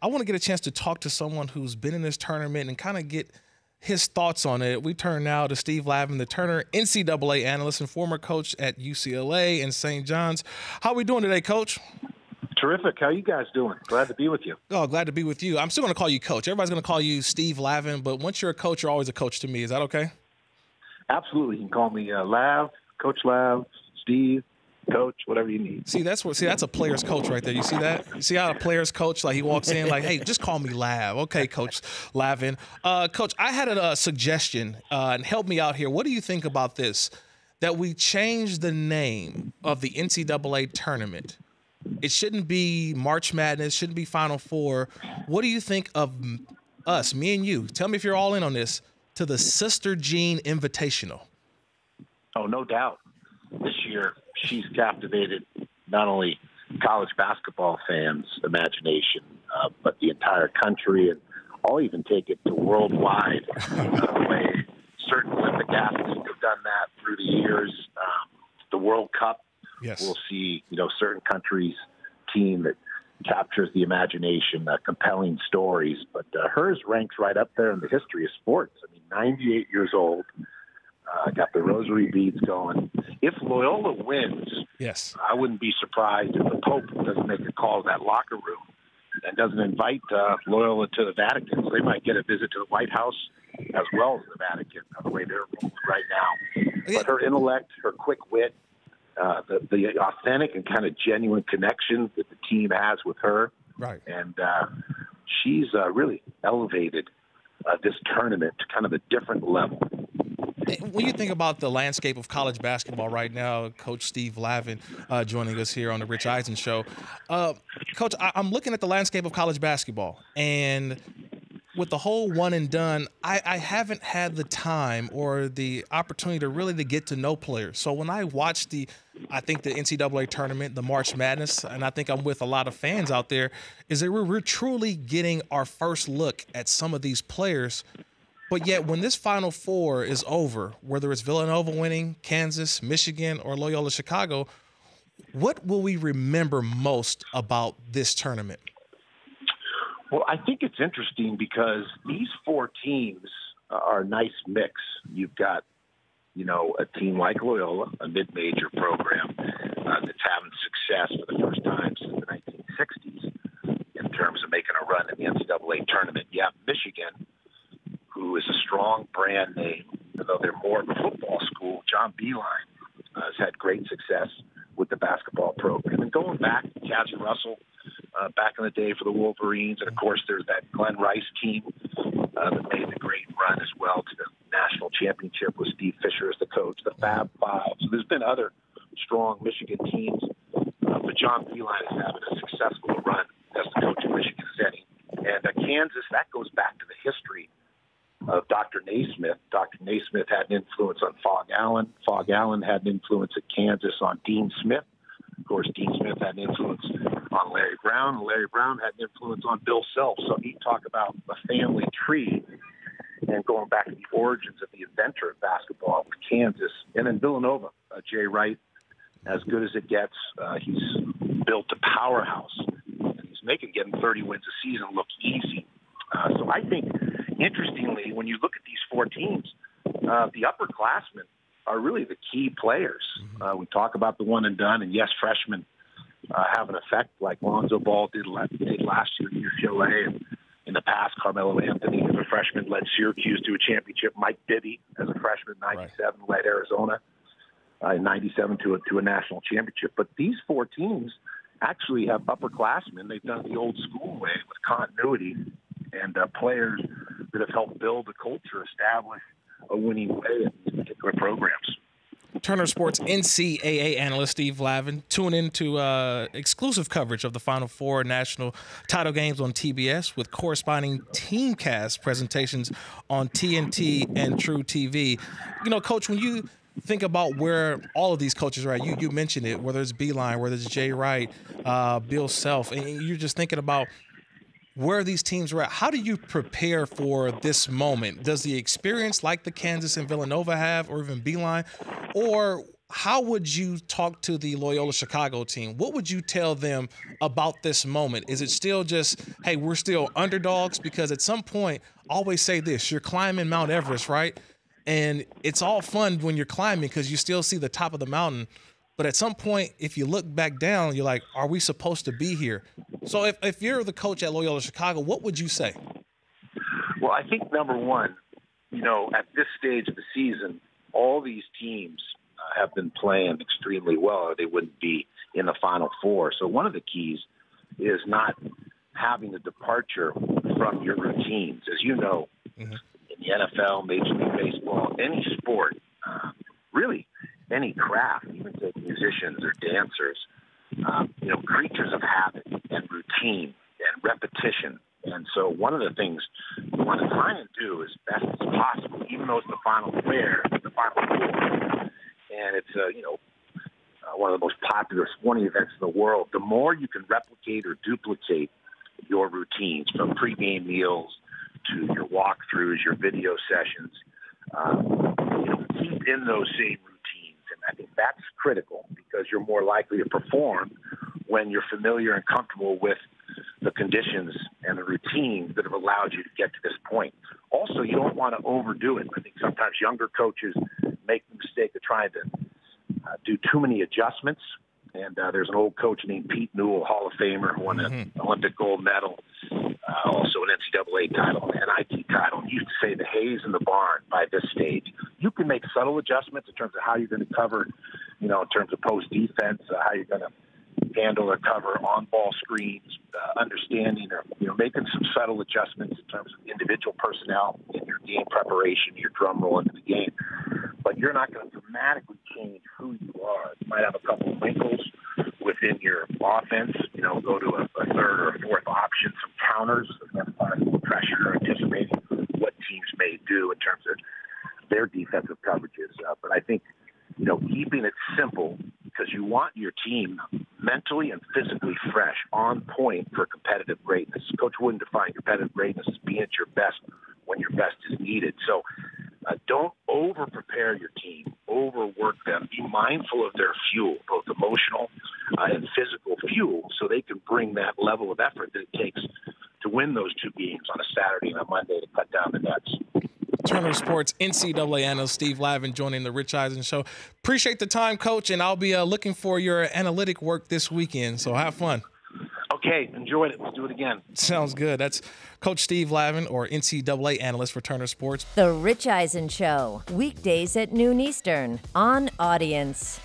I want to get a chance to talk to someone who's been in this tournament and kind of get his thoughts on it. We turn now to Steve Lavin, the Turner NCAA analyst and former coach at UCLA and St. John's. How are we doing today, Coach? Terrific. How you guys doing? Glad to be with you. Oh, glad to be with you. I'm still going to call you Coach. Everybody's going to call you Steve Lavin, but once you're a coach, you're always a coach to me. Is that okay? Absolutely. You can call me Lav, Coach Lav, Steve, Coach, whatever you need. See, that's a player's coach right there. You see that? You see how a player's coach, like he walks in like, hey, just call me Lav. Okay, Coach Lavin. Coach, I had a suggestion, and help me out here. What do you think about this? That we change the name of the NCAA tournament. It shouldn't be March Madness, shouldn't be Final Four. What do you think of us, me and you? Tell me if you're all in on this, to the Sister Jean Invitational. Oh, no doubt. This year, she's captivated not only college basketball fans' imagination, but the entire country, and I'll even take it to worldwide. The way certain Olympic athletes have done that through the years. The World Cup, yes. We'll see, certain countries' team that captures the imagination, compelling stories. But hers ranks right up there in the history of sports. I mean, 98 years old. Got the rosary beads going. If Loyola wins, yes, I wouldn't be surprised if the Pope doesn't make a call to that locker room and doesn't invite Loyola to the Vatican. So they might get a visit to the White House as well as the Vatican, the way they're rolling right now. But her intellect, her quick wit, the authentic and kind of genuine connection that the team has with her, right? And she's really elevated this tournament to kind of a different level. When you think about the landscape of college basketball right now, Coach Steve Lavin joining us here on the Rich Eisen Show. Coach, I'm looking at the landscape of college basketball, and with the whole one and done, I haven't had the time or the opportunity to get to know players. So when I watch the NCAA tournament, the March Madness, and I think I'm with a lot of fans out there, is that we're truly getting our first look at some of these players. But yet when this Final Four is over, whether it's Villanova winning, Kansas, Michigan, or Loyola Chicago, what will we remember most about this tournament? Well, I think it's interesting because these four teams are a nice mix. You've got, a team like Loyola, a mid-major program that's having success for the first time since the 1960s in terms of making a run in the NCAA tournament. You have Michigan, who is a strong brand name, even though they're more of a football school. John Beilein has had great success with the basketball program. And going back, Cassie Russell, back in the day for the Wolverines. And, of course, there's that Glenn Rice team that made the great run as well to the national championship with Steve Fisher as the coach, the Fab Five. So there's been other strong Michigan teams. But John Beilein is having a successful run as the coach of Michigan as any. And Kansas, that goes back to the history of Dr. Naismith. Dr. Naismith had an influence on Fog Allen. Fog Allen had an influence at Kansas on Dean Smith. Of course, Dean Smith had an influence on Larry Brown, and Larry Brown had an influence on Bill Self. So he talked about a family tree and going back to the origins of the inventor of basketball with Kansas. And then Villanova, Jay Wright, as good as it gets. He's built a powerhouse. And he's making getting 30 wins a season look easy. So I think, interestingly, when you look at these four teams, the upperclassmen are really the key players. We talk about the one and done, and yes, freshmen have an effect like Lonzo Ball did last year at UCLA. And in the past, Carmelo Anthony as a freshman led Syracuse to a championship. Mike Bibby as a freshman in 97 led Arizona in 97 to a national championship. But these four teams actually have upperclassmen. They've done it the old school way with continuity and players that have helped build a culture, establish a winning way in these particular programs. Turner Sports NCAA analyst Steve Lavin. Tune in to exclusive coverage of the Final Four national title games on TBS with corresponding teamcast presentations on TNT and True TV. Coach, when you think about where all of these coaches are at, you mentioned it, whether it's Beilein, whether it's Jay Wright, Bill Self, and you're just thinking about where these teams are at. How do you prepare for this moment? Does the experience like the Kansas and Villanova have, or even Beilein, or how would you talk to the Loyola Chicago team? What would you tell them about this moment? Is it still just, hey, we're still underdogs? Because at some point, always say this, you're climbing Mount Everest, right? And it's all fun when you're climbing because you still see the top of the mountain. But at some point, if you look back down, you're like, are we supposed to be here? So if you're the coach at Loyola Chicago, what would you say? Well, I think number one, at this stage of the season, all these teams have been playing extremely well, or they wouldn't be in the Final Four. So one of the keys is not having a departure from your routines. As you know, in the NFL, Major League Baseball, any sport, really any craft, even take musicians or dancers, creatures of habit and routine and repetition. And so one of the things we want to try and do as best as possible, even though it's the Final Four, and it's one of the most popular sporting events in the world, the more you can replicate or duplicate your routines, from pregame meals to your walkthroughs, your video sessions, keep in those same routines. And I think that's critical because you're more likely to perform when you're familiar and comfortable with the conditions and the routines that have allowed you to get to this point. Also, you don't want to overdo it. I think sometimes younger coaches make the mistake of trying to do too many adjustments. And there's an old coach named Pete Newell, Hall of Famer, who won an Olympic gold medal, also an NCAA title, an NIT title. He used to say the hay's in the barn by this stage. You can make subtle adjustments in terms of how you're going to cover, in terms of post defense, how you're going to handle or cover on-ball screens, understanding or making some subtle adjustments in terms of individual personnel in your game preparation, your drum roll into the game. But you're not going to dramatically change who you are. You might have a couple of wrinkles within your offense, go to a third or a fourth option, some counters, pressure, anticipating what teams may do in terms of their defensive coverages. But I think, keeping it simple, because you want your team mentally and physically fresh, on point for competitive greatness. Coach Wooden defined competitive greatness as being at your best when your best is needed. So don't over-prepare your team, overwork them. Be mindful of their fuel, both emotional and physical fuel, so they can bring that level of effort that it takes to win those two games on a Saturday and a Monday to cut down the nets. Turner Sports NCAA analyst Steve Lavin joining the Rich Eisen Show. Appreciate the time, Coach, and I'll be looking for your analytic work this weekend, so have fun. Okay, enjoyed it. Let's do it again. Sounds good. That's Coach Steve Lavin, or NCAA analyst for Turner Sports. The Rich Eisen Show, weekdays at noon Eastern on Audience.